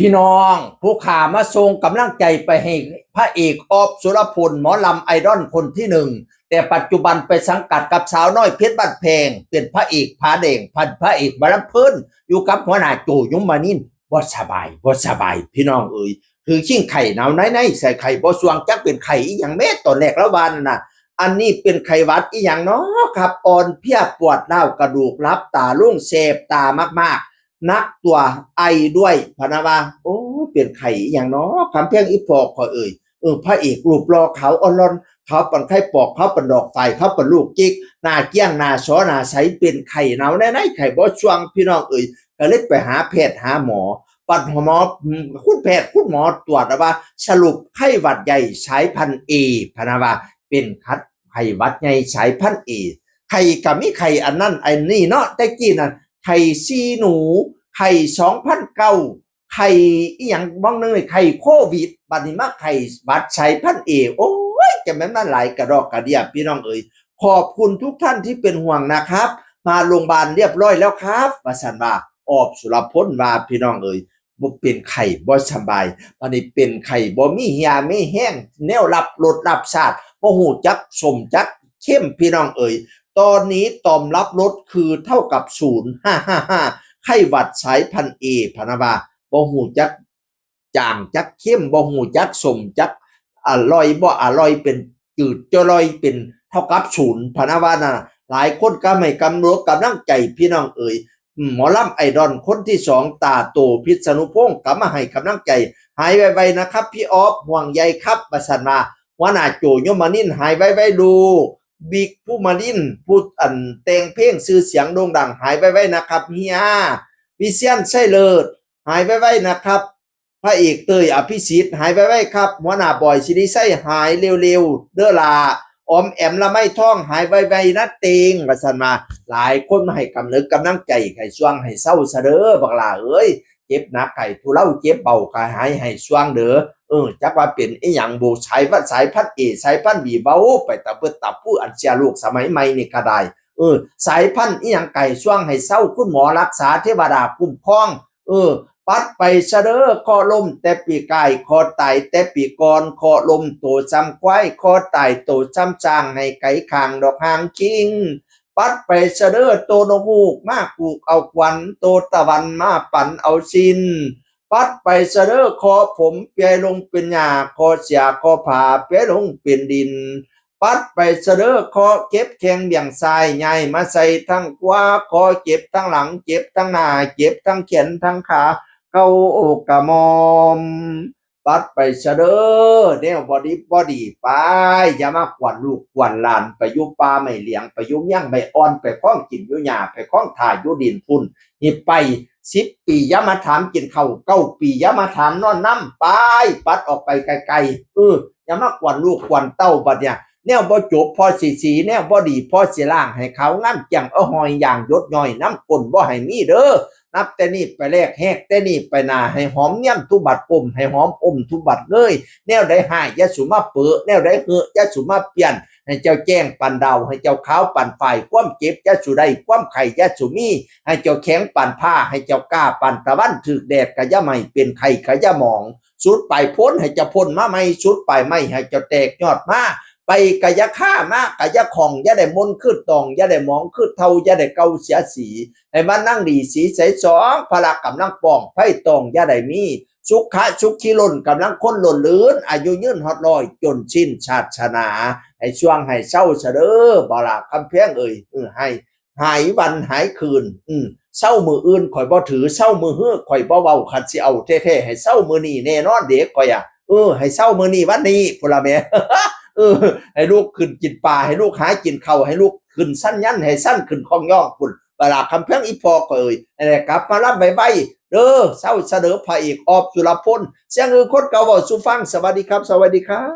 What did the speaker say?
พี่น้องผู้ขามาส่งกำลังใจไปให้พระเอกออฟสุรพลหมอลำไอดอลคนที่หนึ่งแต่ปัจจุบันไปสังกัดกับสาวน้อยเพชรบ้านแพงเป็นพระเอกผาแดงพันพระเอกบารมเพิ่นอยู่กับหัวหน้าโจยุมมานินบ่สบายบ่สบายพี่น้องเอ๋ยคือขิ้งไข่หนาวไหนใส่ไข่บ่สวงจักเป็นไข่อีหยังแม่ตอนแรกละวันน่ะอันนี้เป็นไข้หวัดอีหยังเนาะครับอ่อนเพลียปวดร้าวกระดูกรับตาลุ่งเสพตามากๆนักตัวไอด้วยพะนะว่าโอ้เป็นไข่อีหยังเนาะคำเพียงอีพอขอเอ่ยพระเอกรูปหล่อเขาอ่อนร้อนเขาเป็นไข่ปอกเขาเป็นดอกไฟเขาเป็นลูกจิกหน้าเกี้ยงหน้าช้อหน้าใสเป็นไข่หนาวแน่ๆไข่บ่ช่วงพี่น้องเอ่ยก็เลยไปหาแพทย์หาหมอปัดหมอคุณแพทย์คุณหมอตรวจว่าสรุปไข้หวัดใหญ่สายพันธุ์เอพะนะว่าเป็นไข้หวัดใหญ่สายพันธุ์เอไข่กับมีไข่อันนั้นอันนี้เนาะแต่กี้นั่นไข่ซีหนูไข่2009ไข่อีหยังบ้องนึงเลยไข่โควิดบัดนี้มาไข่หวัดสายพันธุ์เอโอ้ยจะแม่นมาหลายกระดอกกระเดียพี่น้องเอ๋ยขอบคุณทุกท่านที่เป็นห่วงนะครับมาโรงพยาบาลเรียบร้อยแล้วครับว่าซั่นว่าออบสุรพลว่าพี่น้องเอ๋ยบ่เป็นไข้บ่สบายบัดนี้เป็นไข้บ่มีเหี่ยมีแห้งแนวรับรสรับชาติบ่ฮู้จักสมจักเข้มพี่น้องเอ๋ยตอนนี้ต่อมรับรสคือเท่ากับ0 555ไข้หวัดสายพันธุ์เอพะนะว่าบ่ฮู้จักจางจักเข้มบ่ฮู้จักสมจักอร่อยบ่อร่อยเป็นจืดจะร่อยเป็นเท่ากับ0พะนะว่าน่ะหลายคนก็ไม่กำลังใจพี่น้องเอ๋ยหมอลำไอดอลคนที่สองตาโตพิษณุพงศ์ก็มาให้กำลังใจหายไวๆนะครับพี่ออฟห่วงใยครับประสันมาหัวหน้าโจยมนินหายไวๆดูบิ๊กผู้มานินผู้อันแต่งเพลงชื่อเสียงโด่งดังหายไวๆนะครับเฮียวิเชียรไส้เลิศหายไวๆนะครับพระเอกเตยอภิสิทธิ์หายไวๆครับหัวหน้าบอยสิริไส้หายเร็วๆเด้อล่ะออมแอมละไม่ท่องหายไวๆนะเตงประสันมาหลายคนมาให้กำลังใจให้ช่วงให้เศร้าซะเด้อบักหล่าเอ้ยเจ็บหนักไก่ทุเลาเจ็บเบาก็หายให้ช่วงเด้อจักว่าเป็นอีหยังบูสายพันธุ์เอสายพันธุ์บีเบาไปตะเปิดตับผู้อันเสียลูกสมัยใหม่นี่ก็ได้สายพันธุ์อีหยังไก่ช่วงให้เศร้าคุณหมอรักษาเทวดาคุ้มครองปัดไปเสดอคอลมแต่ปีกายคอไตแต่ปีกรคอลมโตซ้ำควายคอไตโตซ้ำจางให้ไก่คางดอกหางคิงปัดไปเสดอโตนหูกมากูกเอาควันโตตะวันมาปั่นเอาชินปัดไปเสดอคอผมเปียลงเป็นหญ้าคอเสียคอผาเปียลงเป็นดินปัดไปเสดอคอเก็บแข้งเบี่ยงซ้ายใหญ่มาใส่ทั้งขวาคอเจ็บทั้งหลังเจ็บทั้งหน้าเจ็บทั้งแขนทั้งขาเข้าอกกะมอมปัดไปเสดอแนวบอดีไปอย่ามากวนลูกกวนหลานไปอยู่ป่าไม่เลี้ยงไปอยู่ย่างไม่อ่อนไปข้องกินอยู่หญ้าไปข้องถ่ายอยู่ดินพุ่นนี่ไป10 ปีอย่ามาถามกินข้าว9 ปีอย่ามาถามนอนน้ำไปปัดออกไปไกลๆอย่ามากวนลูกกวนเต้าบัดเนี่ยแนวบ่จบพอสีแนวบ่ดีพอสิล่างให้เขางามจังหอยอย่างยดย่อยน้ำก้นบ่ให้มีเด้อนับแต่นี้ไปแลกแหกแต่นี้ไปหน้าให้หอมเนียมทุบัดกลมให้หอมอมทุบัดเลยแนวใดหายยะสุมาเปอแนวใดเหอะยะสุมาเปลี่ยนให้เจ้าแจ้งปันดาวให้เจ้าขาวปันฝ่ายความเจ็บยะสุได้ความไข่ยะสุมีให้เจ้าแข็งปันผ้าให้เจ้ากล้าปันตะวันถึกแดดกะยะไม่เป็นไข่กะยะหมองสุดไปพ้นให้เจ้าพ้นมาไม่สุดไปไม่ให้เจ้าแตกยอดมาไปกะยะฆ่ามากกะยะของยะได้มนขึ้นตองยะได้หมองขึ้นเท่ายะได้เกาเสียสีให้มันนั่งดีสีใสสองพละกำลังป้องไพ่ตองยะได้มีสุขะสุขีล้นกำลังคนล้นลื่นอายุยืนฮอดลอยจนสิ้นชาติชนาให้ช่วงให้เศร้าเสดอบลาคำเพียงให้หายวันหายคืนเศร้ามืออื่นข่อยบ่ถือเศร้ามือเฮือข่อยบ่เว้าคันสิเอาแท้ๆให้เศร้ามือนี้แน่นอนเด็กข่อยให้เศร้ามือนี้วันนี้พุ่นล่ะแม่ ให้ลูกขึ้นกินปลาให้ลูกหากินข้าวให้ลูกขึ้นสั้นยันให้สั้นขึ้นคองย่องปุ่นเวลาคำเพียงอีพอก็อะไรกลับมารับใบเด้อเศร้าเสนอพระเอกออบสุรพลเสียงคนเก่าบอกสู่ฟังสวัสดีครับสวัสดีครับ